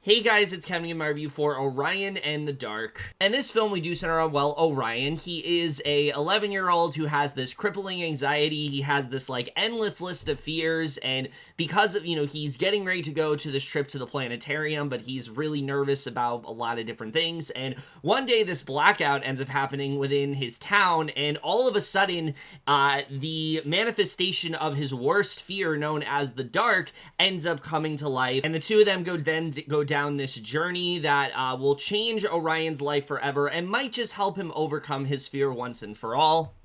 Hey guys, it's Akemi in my review for Orion and the Dark. And this film we do center on, well, Orion. He is a 11-year-old who has this crippling anxiety. He has this endless list of fears, and because of, he's getting ready to go to this trip to the planetarium, but he's really nervous about a lot of different things. And one day this blackout ends up happening within his town, and all of a sudden, the manifestation of his worst fear, known as the Dark, ends up coming to life. And the two of them go down this journey that will change Orion's life forever and might just help him overcome his fear once and for all.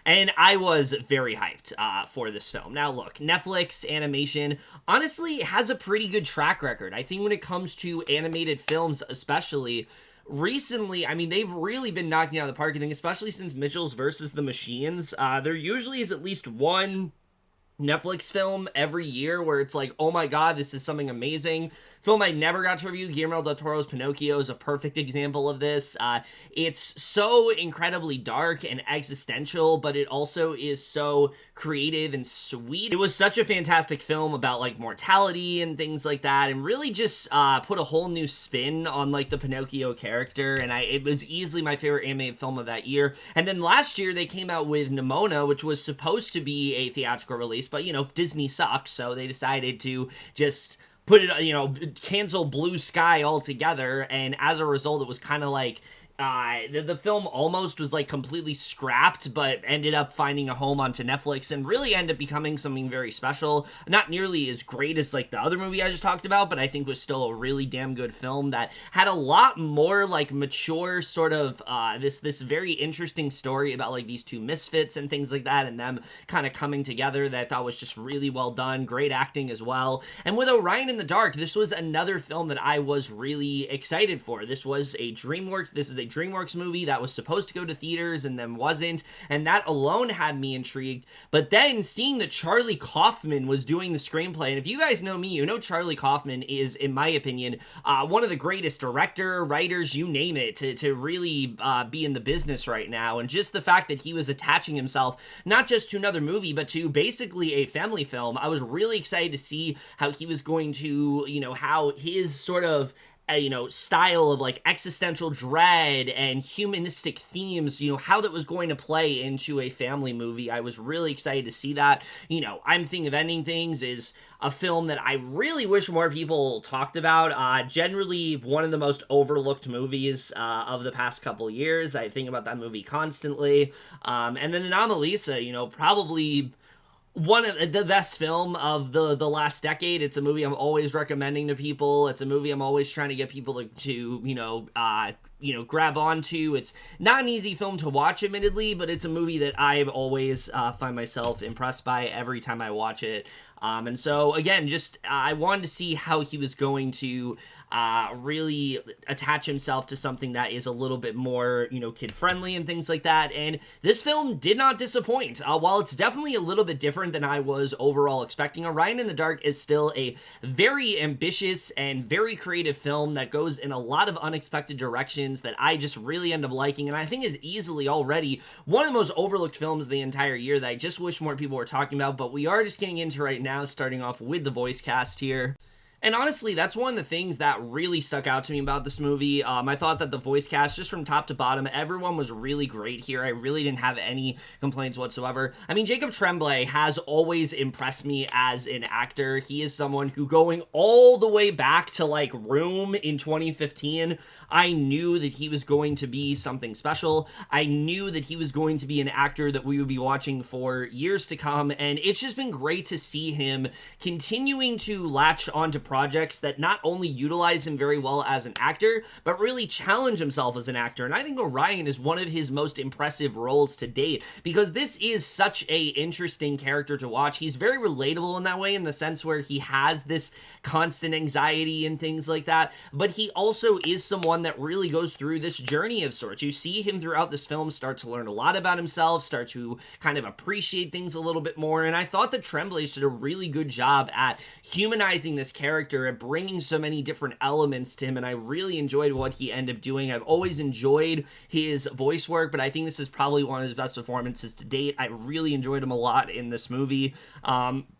And I was very hyped for this film. Now look, Netflix animation honestly has a pretty good track record. I think when it comes to animated films especially, recently, they've really been knocking out of the park. I think especially since Mitchell's versus the Machines, there usually is at least one Netflix film every year where it's like, oh my god, this is something amazing. Film I never got to review, Guillermo del Toro's Pinocchio, is a perfect example of this. It's so incredibly dark and existential, but it also is so creative and sweet. It was such a fantastic film about mortality and things like that, and really just put a whole new spin on the Pinocchio character, and it was easily my favorite animated film of that year. And then last year they came out with Nimona, which was supposed to be a theatrical release, but Disney sucks, so they decided to just put it, cancel Blue Sky altogether, and as a result, it was kind of the film almost was completely scrapped, but ended up finding a home onto Netflix and really ended up becoming something very special. Not nearly as great as the other movie I just talked about, but I think was still a really damn good film that had a lot more mature sort of this very interesting story about these two misfits and things like that, and them kind of coming together that I thought was just really well done. Great acting as well. And with Orion in the Dark, this was another film that I was really excited for. This is a DreamWorks movie that was supposed to go to theaters and then wasn't, and that alone had me intrigued. But then seeing that Charlie Kaufman was doing the screenplay, and if you guys know me, you know Charlie Kaufman is, in my opinion, one of the greatest writers, you name it, to really be in the business right now. And just the fact that he was attaching himself not just to another movie, but to basically a family film, I was really excited to see how he was going to, how his sort of style of existential dread and humanistic themes, how that was going to play into a family movie. I was really excited to see that. I'm Thinking of Ending Things is a film that I really wish more people talked about. Generally one of the most overlooked movies of the past couple years. I think about that movie constantly. And then Anomalisa, probably one of the best film of the last decade. It's a movie I'm always recommending to people. It's a movie I'm always trying to get people to grab onto. It's not an easy film to watch, admittedly, but it's a movie that I always find myself impressed by every time I watch it. And so, again, I wanted to see how he was going to really attach himself to something that is a little bit more, kid-friendly and things like that. And this film did not disappoint. While it's definitely a little bit different than I was overall expecting, Orion in the Dark is still a very ambitious and very creative film that goes in a lot of unexpected directions that I just really end up liking, and I think is easily already one of the most overlooked films of the entire year that I just wish more people were talking about. But we are just getting into right now, starting off with the voice cast here. And honestly, that's one of the things that really stuck out to me about this movie. I thought that the voice cast, just from top to bottom, everyone was really great here. I really didn't have any complaints whatsoever. Jacob Tremblay has always impressed me as an actor. He is someone who, going all the way back to Room in 2015, I knew that he was going to be something special. I knew that he was going to be an actor that we would be watching for years to come, and it's just been great to see him continuing to latch onto projects that not only utilize him very well as an actor, but really challenge himself as an actor. And I think Orion is one of his most impressive roles to date, because this is such a interesting character to watch. He's very relatable in that way, in the sense where he has this constant anxiety and things like that, but he also is someone that really goes through this journey of sorts. You see him throughout this film start to learn a lot about himself, start to kind of appreciate things a little bit more, and I thought that Tremblay did a really good job at humanizing this character and bringing so many different elements to him, and I really enjoyed what he ended up doing. I've always enjoyed his voice work, but I think this is probably one of his best performances to date. I really enjoyed him a lot in this movie.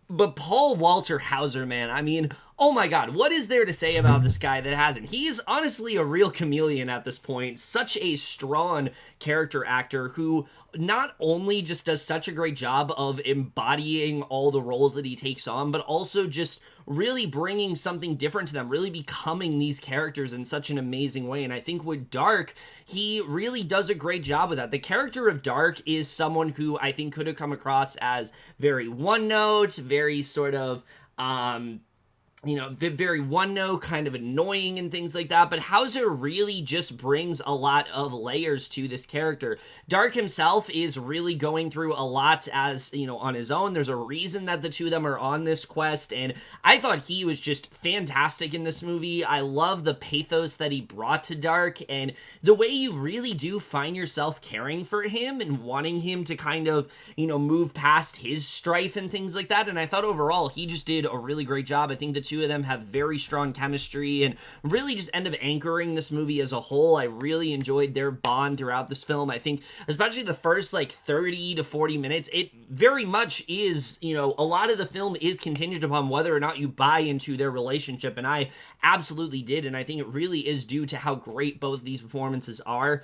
But Paul Walter Hauser, man, I mean, oh my god, what is there to say about this guy that hasn't? He's honestly a real chameleon at this point. Such a strong character actor who not only just does such a great job of embodying all the roles that he takes on, but also just really bringing something different to them, really becoming these characters in such an amazing way. And I think with Dark, he really does a great job with that. The character of Dark is someone who I think could have come across as very one-note, very sort of, very one-note, kind of annoying and things like that, but Hauser really just brings a lot of layers to this character. Dark himself is really going through a lot as, on his own. There's a reason that the two of them are on this quest, and I thought he was just fantastic in this movie. I love the pathos that he brought to Dark, and the way you really do find yourself caring for him and wanting him to kind of, move past his strife and things like that, and I thought overall he just did a really great job. I think the two of them have very strong chemistry and really just end up anchoring this movie as a whole. I really enjoyed their bond throughout this film. I think especially the first 30 to 40 minutes, it very much is, a lot of the film is contingent upon whether or not you buy into their relationship, and I absolutely did, and I think it really is due to how great both these performances are.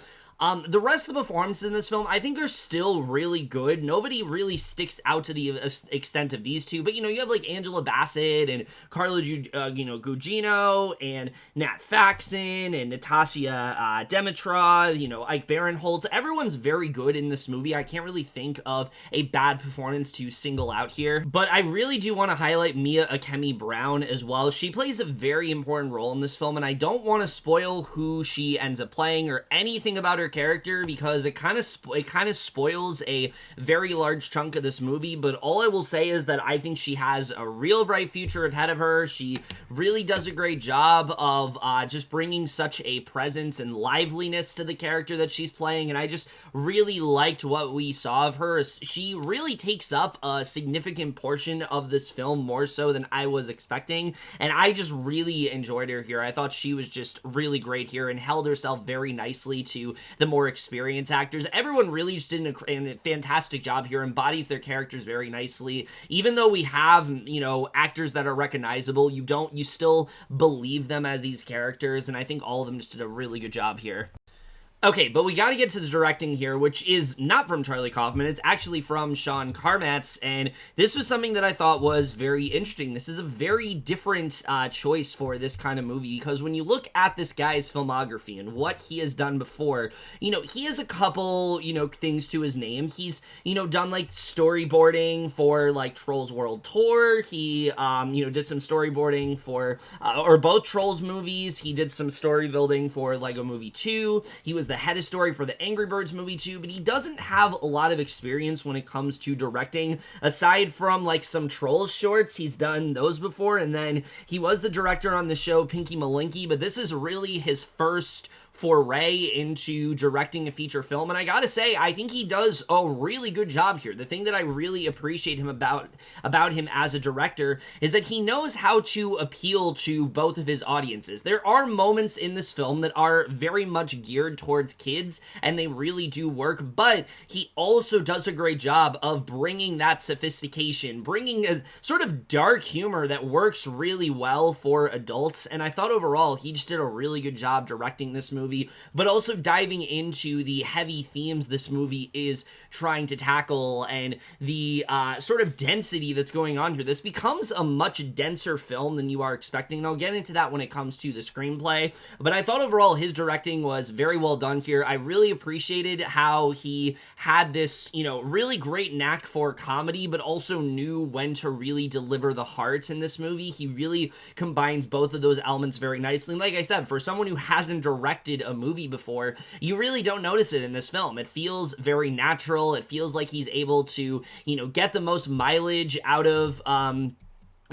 The rest of the performances in this film, I think, are still really good. Nobody really sticks out to the extent of these two, but, you have, Angela Bassett and Carla, Gugino and Nat Faxon and Natasia, Demetriou, Ike Barinholtz. Everyone's very good in this movie. I can't really think of a bad performance to single out here, but I really do want to highlight Mia Akemi Brown as well. She plays a very important role in this film, and I don't want to spoil who she ends up playing or anything about her character because it kind of spoils a very large chunk of this movie, but all I will say is that I think she has a real bright future ahead of her. She really does a great job of just bringing such a presence and liveliness to the character that she's playing, and I just really liked what we saw of her. She really takes up a significant portion of this film, more so than I was expecting, and I just really enjoyed her here. I thought she was just really great here and held herself very nicely to the more experienced actors. Everyone really just did a fantastic job here, embodies their characters very nicely. Even though we have, actors that are recognizable, you still believe them as these characters, and I think all of them just did a really good job here. Okay, but we gotta get to the directing here, which is not from Charlie Kaufman. It's actually from Sean Charmatz, and this was something that I thought was very interesting. This is a very different choice for this kind of movie, because when you look at this guy's filmography and what he has done before, he has a couple, things to his name. He's, done, storyboarding for, Trolls World Tour. He, did some storyboarding for, or both Trolls movies. He did some story building for Lego Movie 2. He was the head of story for the Angry Birds movie too, but he doesn't have a lot of experience when it comes to directing, aside from some Trolls shorts. He's done those before, and then he was the director on the show Pinky Malinky, but this is really his first foray into directing a feature film, and I gotta say, I think he does a really good job here. The thing that I really appreciate him about him as a director is that he knows how to appeal to both of his audiences. There are moments in this film that are very much geared towards kids, and they really do work, but he also does a great job of bringing that sophistication, bringing a sort of dark humor that works really well for adults, and I thought overall he just did a really good job directing this movie, but also diving into the heavy themes this movie is trying to tackle and the sort of density that's going on here. This becomes a much denser film than you are expecting, and I'll get into that when it comes to the screenplay, but I thought overall his directing was very well done here. I really appreciated how he had this, really great knack for comedy, but also knew when to really deliver the heart in this movie. He really combines both of those elements very nicely, and like I said, for someone who hasn't directed a movie before, you really don't notice it in this film. It feels very natural. It feels like he's able to, get the most mileage out of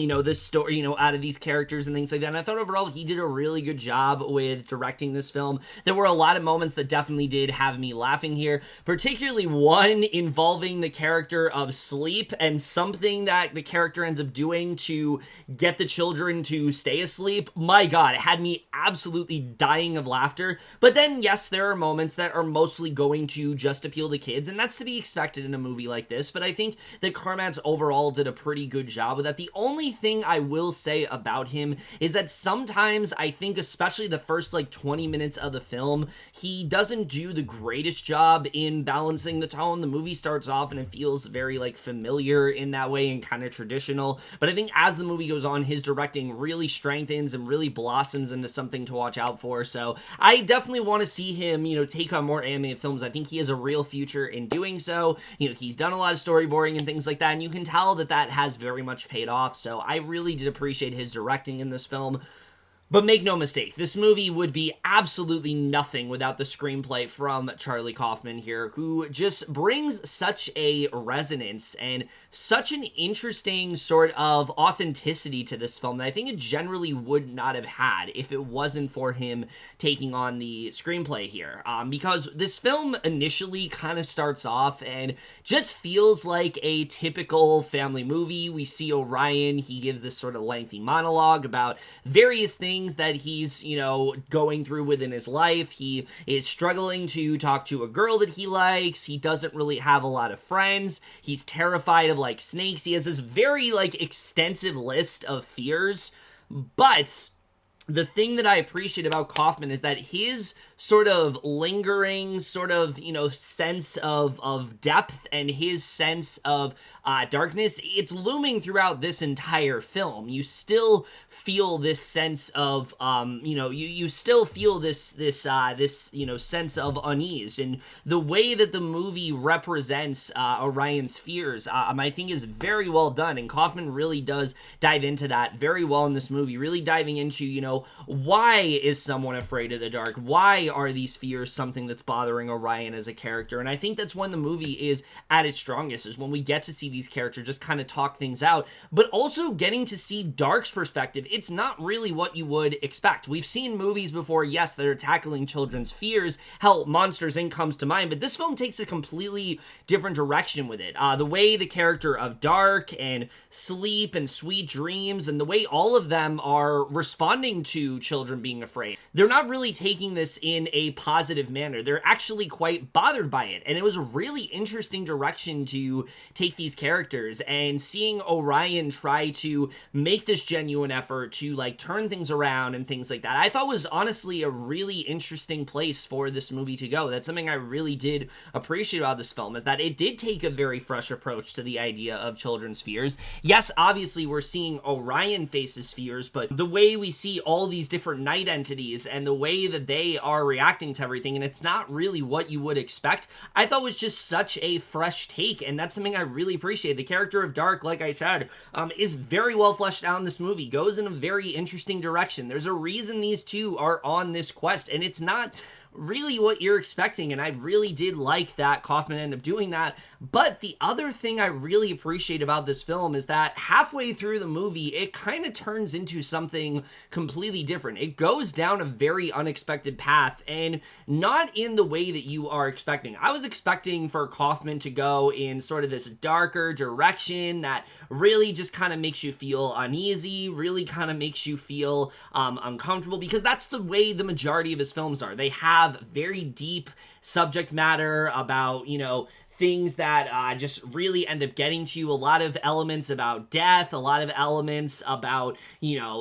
this story, out of these characters and things like that. And I thought overall he did a really good job with directing this film. There were a lot of moments that definitely did have me laughing here, particularly one involving the character of Sleep and something that the character ends up doing to get the children to stay asleep. My God, it had me absolutely dying of laughter. But then, yes, there are moments that are mostly going to just appeal to kids, and that's to be expected in a movie like this. But I think that Charmatz overall did a pretty good job with that. The only thing I will say about him is that sometimes I think, especially the first 20 minutes of the film, he doesn't do the greatest job in balancing the tone. The movie starts off and it feels very familiar in that way and kind of traditional, but I think as the movie goes on, his directing really strengthens and really blossoms into something to watch out for. So I definitely want to see him take on more animated films. I think he has a real future in doing so. He's done a lot of storyboarding and things like that, and you can tell that that has very much paid off. So I really did appreciate his directing in this film. But make no mistake, this movie would be absolutely nothing without the screenplay from Charlie Kaufman here, who just brings such a resonance and such an interesting sort of authenticity to this film that I think it generally would not have had if it wasn't for him taking on the screenplay here. Because this film initially kind of starts off and just feels like a typical family movie. We see Orion, he gives this sort of lengthy monologue about various things that he's, going through within his life. He is struggling to talk to a girl that he likes. He doesn't really have a lot of friends. He's terrified of, snakes. He has this very, extensive list of fears. But the thing that I appreciate about Kaufman is that his sort of lingering sense of depth and his sense of darkness, it's looming throughout this entire film. You still feel this sense of you still feel this sense of unease, and the way that the movie represents Orion's fears I think is very well done, and Kaufman really does dive into that very well in this movie, really diving into why is someone afraid of the dark, why are these fears something that's bothering Orion as a character. And I think that's when the movie is at its strongest, is when we get to see these characters just kind of talk things out, but also getting to see Dark's perspective. It's not really what you would expect. We've seen movies before, yes, that are tackling children's fears. Hell, Monsters, Inc. comes to mind, but this film takes a completely different direction with it. The way the character of Dark and Sleep and Sweet Dreams and the way all of them are responding to children being afraid, they're not really taking this in a positive manner. They're actually quite bothered by it, and it was a really interesting direction to take these characters, and seeing Orion try to make this genuine effort to turn things around and things like that, I thought was honestly a really interesting place for this movie to go. That's something I really did appreciate about this film, is that it did take a very fresh approach to the idea of children's fears. Yes, obviously we're seeing Orion face his fears, but the way we see all these different night entities and the way that they are reacting to everything, and it's not really what you would expect, I thought was just such a fresh take, and that's something I really appreciate. The character of Dark, like I said, is very well fleshed out in this movie, goes in a very interesting direction. There's a reason these two are on this quest, and it's not really what you're expecting, and I really did like that Kaufman ended up doing that. But the other thing I really appreciate about this film is that halfway through the movie, it kind of turns into something completely different. It goes down a very unexpected path, and not in the way that you are expecting. I was expecting for Kaufman to go in sort of this darker direction that really just kind of makes you feel uneasy, really kind of makes you feel uncomfortable, because that's the way the majority of his films are. They have very deep subject matter about, things that just really end up getting to you. A lot of elements about death, a lot of elements about,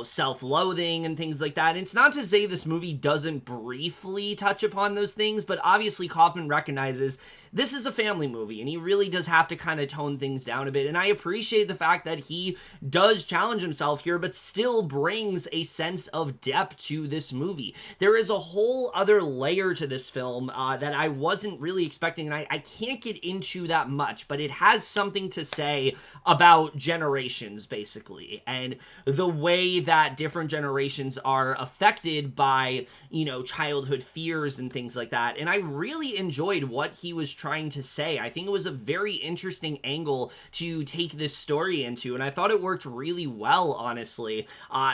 self-loathing and things like that. And it's not to say this movie doesn't briefly touch upon those things, but obviously Kaufman recognizes this is a family movie, and he really does have to kind of tone things down a bit. And I appreciate the fact that he does challenge himself here, but still brings a sense of depth to this movie. There is a whole other layer to this film that I wasn't really expecting, and I can't get into that much, but it has something to say about generations, basically, and the way that different generations are affected by, childhood fears and things like that. And I really enjoyed what he was trying to say. I think it was a very interesting angle to take this story into, and I thought it worked really well, honestly.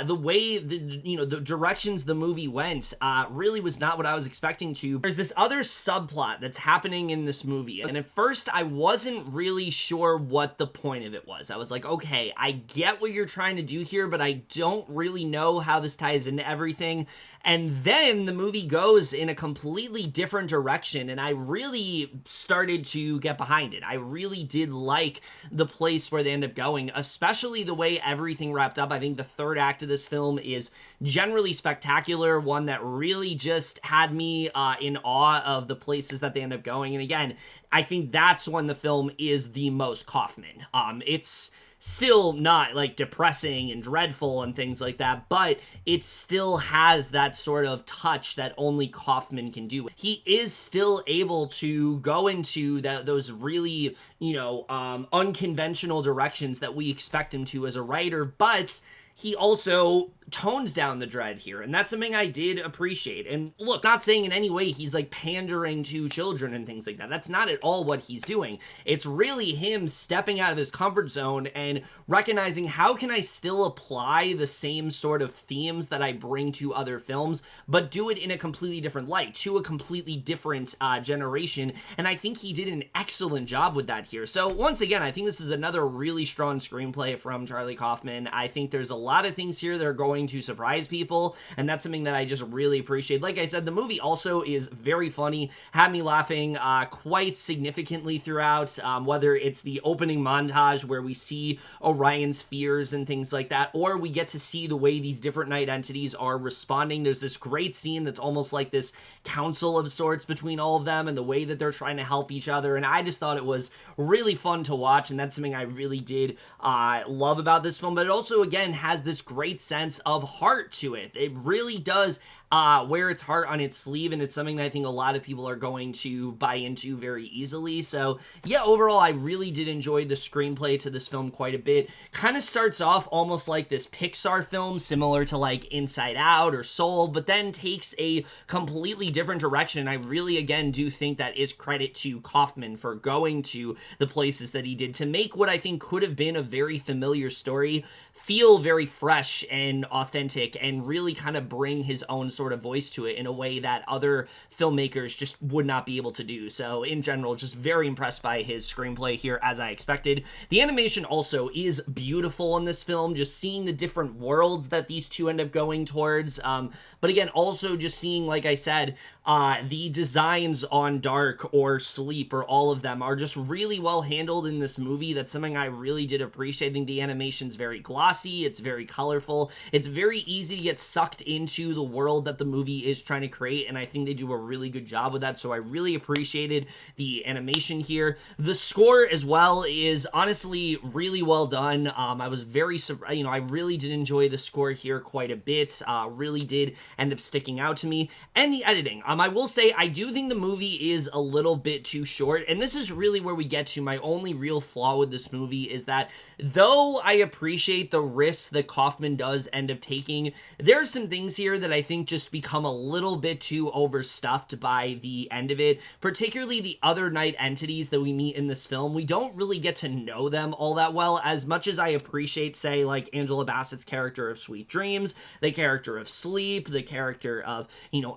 The way the directions the movie went really was not what I was expecting to. There's this other subplot that's happening in this movie, and at first I wasn't really sure what the point of it was. I was like, okay, I get what you're trying to do here, but I don't really know how this ties into everything. And then the movie goes in a completely different direction, and I really started to get behind it. I really did like the place where they end up going, especially the way everything wrapped up. I think the third act of this film is generally spectacular, one that really just had me in awe of the places that they end up going. And again, I think that's when the film is the most Kaufman. It's still not like depressing and dreadful and things like that, but it still has that sort of touch that only Kaufman can do. He is still able to go into those really, unconventional directions that we expect him to as a writer, but he also tones down the dread here, and that's something I did appreciate. And look, not saying in any way he's like pandering to children and things like that. That's not at all what he's doing. It's really him stepping out of his comfort zone and recognizing, how can I still apply the same sort of themes that I bring to other films, but do it in a completely different light, to a completely different generation. And I think he did an excellent job with that here. So once again, I think this is another really strong screenplay from Charlie Kaufman. I think there's a lot of things here that are going to surprise people, and that's something that I just really appreciate. Like I said, the movie also is very funny, had me laughing quite significantly throughout, whether it's the opening montage where we see Orion's fears and things like that, or we get to see the way these different night entities are responding. There's this great scene that's almost like this council of sorts between all of them, and the way that they're trying to help each other, and I just thought it was really fun to watch, and that's something I really did love about this film. But it also, again, has this great sense of heart to it. It really does wear its heart on its sleeve, and it's something that I think a lot of people are going to buy into very easily. So yeah, overall, I really did enjoy the screenplay to this film quite a bit. Kind of starts off almost like this Pixar film, similar to like Inside Out or Soul, but then takes a completely different direction. I really, again, do think that is credit to Kaufman for going to the places that he did to make what I think could have been a very familiar story feel very fresh and authentic, and really kind of bring his own sort of voice to it in a way that other filmmakers just would not be able to do. So in general, just very impressed by his screenplay here, as I expected. The animation also is beautiful in this film, just seeing the different worlds that these two end up going towards. But again, also just seeing, like I said, the designs on Dark or Sleep, or all of them, are just really well handled in this movie. That's something I really did appreciate. I think the animation's very glossy, it's very colorful, it's very easy to get sucked into the world that the movie is trying to create, and I think they do a really good job with that, so I really appreciated the animation here. The score as well is honestly really well done. I was very, I really did enjoy the score here quite a bit, really did end up sticking out to me. And the editing, I will say, I do think the movie is a little bit too short, and this is really where we get to my only real flaw with this movie, is that though I appreciate the risks that Kaufman does end up taking, there are some things here that I think just become a little bit too overstuffed by the end of it, particularly the other night entities that we meet in this film. We don't really get to know them all that well, as much as I appreciate, say, like Angela Bassett's character of Sweet Dreams, the character of Sleep, the character of,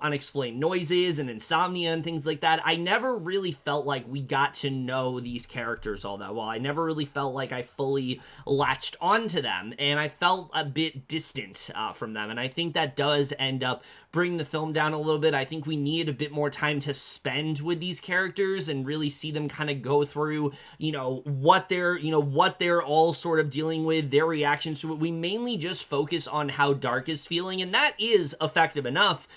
Unexplained Noises and Insomnia and things like that. I never really felt like we got to know these characters all that well. I never really felt like I fully latched onto them, and I felt a bit distant from them, and I think that does end up bringing the film down a little bit. I think we need a bit more time to spend with these characters and really see them kind of go through, what they're all sort of dealing with, their reactions to it. We mainly just focus on how Dark is feeling, and that is effective enough.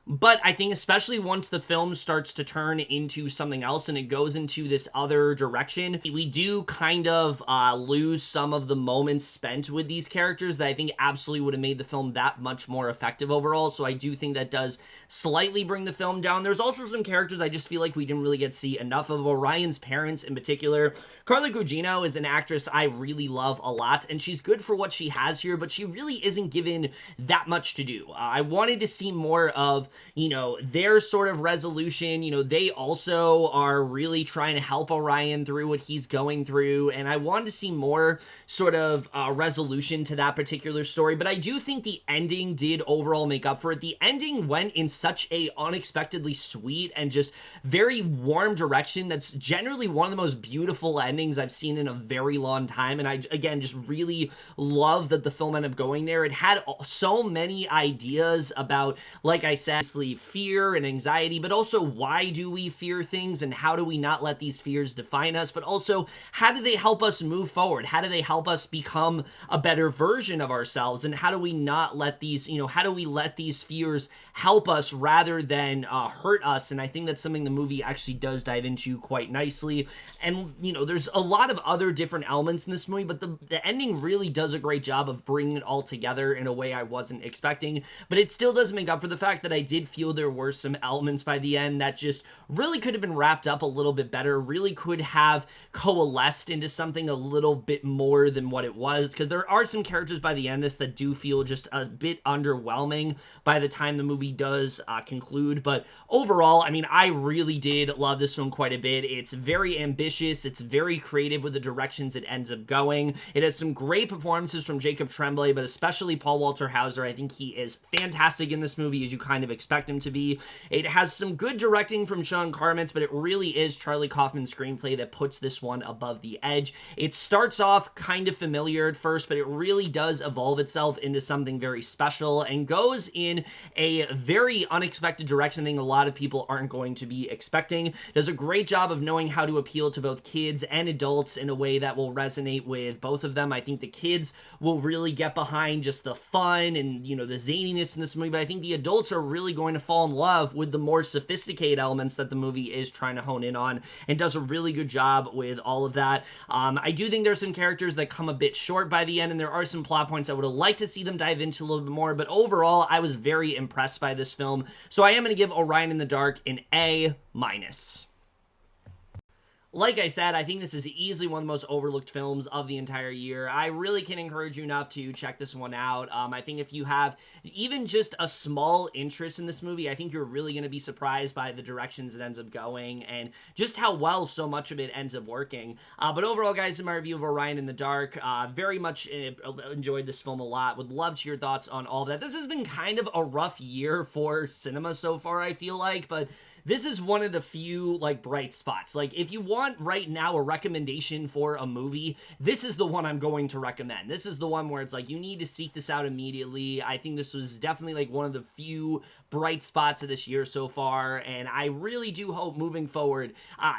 But I think especially once the film starts to turn into something else and it goes into this other direction, we do kind of lose some of the moments spent with these characters that I think absolutely would have made the film that much more effective overall. So I do think that does slightly bring the film down. There's also some characters I just feel like we didn't really get to see enough of. Orion's parents in particular. Carla Gugino is an actress I really love a lot, and she's good for what she has here, but she really isn't given that much to do. I wanted to see more of you know, their sort of resolution. You know, they also are really trying to help Orion through what he's going through, and I wanted to see more sort of resolution to that particular story, but I do think the ending did overall make up for it. The ending went in such a unexpectedly sweet and just very warm direction that's generally one of the most beautiful endings I've seen in a very long time, and I, again, just really love that the film ended up going there. It had so many ideas about, like I said, fear and anxiety, but also why do we fear things and how do we not let these fears define us, but also how do they help us move forward? How do they help us become a better version of ourselves? And how do we not let these, you know, how do we let these fears help us rather than hurt us? And I think that's something the movie actually does dive into quite nicely. And, you know, there's a lot of other different elements in this movie, but the ending really does a great job of bringing it all together in a way I wasn't expecting. But it still doesn't make up for the fact that I did feel there were some elements by the end that just really could have been wrapped up a little bit better, really could have coalesced into something a little bit more than what it was, because there are some characters by the end of this that do feel just a bit underwhelming by the time the movie does conclude. But overall, I mean, I really did love this film quite a bit. It's very ambitious, it's very creative with the directions it ends up going. It has some great performances from Jacob Tremblay, but especially Paul Walter Hauser. I think he is fantastic in this movie, as you kind of expect him to be. It has some good directing from Sean Carmatz, but it really is Charlie Kaufman's screenplay that puts this one above the edge. It starts off kind of familiar at first, but it really does evolve itself into something very special and goes in a very unexpected direction. I think a lot of people aren't going to be expecting. Does a great job of knowing how to appeal to both kids and adults in a way that will resonate with both of them. I think the kids will really get behind just the fun and, you know, the zaniness in this movie, but I think the adults are really going to fall in love with the more sophisticated elements that the movie is trying to hone in on, and does a really good job with all of that. I do think there's some characters that come a bit short by the end, and there are some plot points I would have liked to see them dive into a little bit more, but overall, I was very impressed by this film, so I am going to give Orion in the Dark an A-. Like I said, I think this is easily one of the most overlooked films of the entire year. I really can encourage you enough to check this one out. I think if you have even just a small interest in this movie, I think you're really going to be surprised by the directions it ends up going and just how well so much of it ends up working. But overall, guys, in my review of Orion in the Dark, very much enjoyed this film a lot. Would love to hear your thoughts on all of that. This has been kind of a rough year for cinema so far, I feel like, but this is one of the few, like, bright spots. Like, if you want right now a recommendation for a movie, this is the one I'm going to recommend. This is the one where it's like, you need to seek this out immediately. I think this was definitely, like, one of the few bright spots of this year so far, and I really do hope moving forward,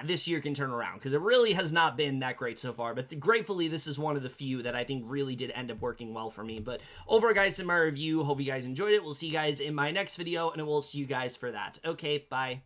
this year can turn around, because it really has not been that great so far, but gratefully, this is one of the few that I think really did end up working well for me. But overall, guys, in my review, hope you guys enjoyed it. We'll see you guys in my next video, and I will see you guys for that. Okay, bye.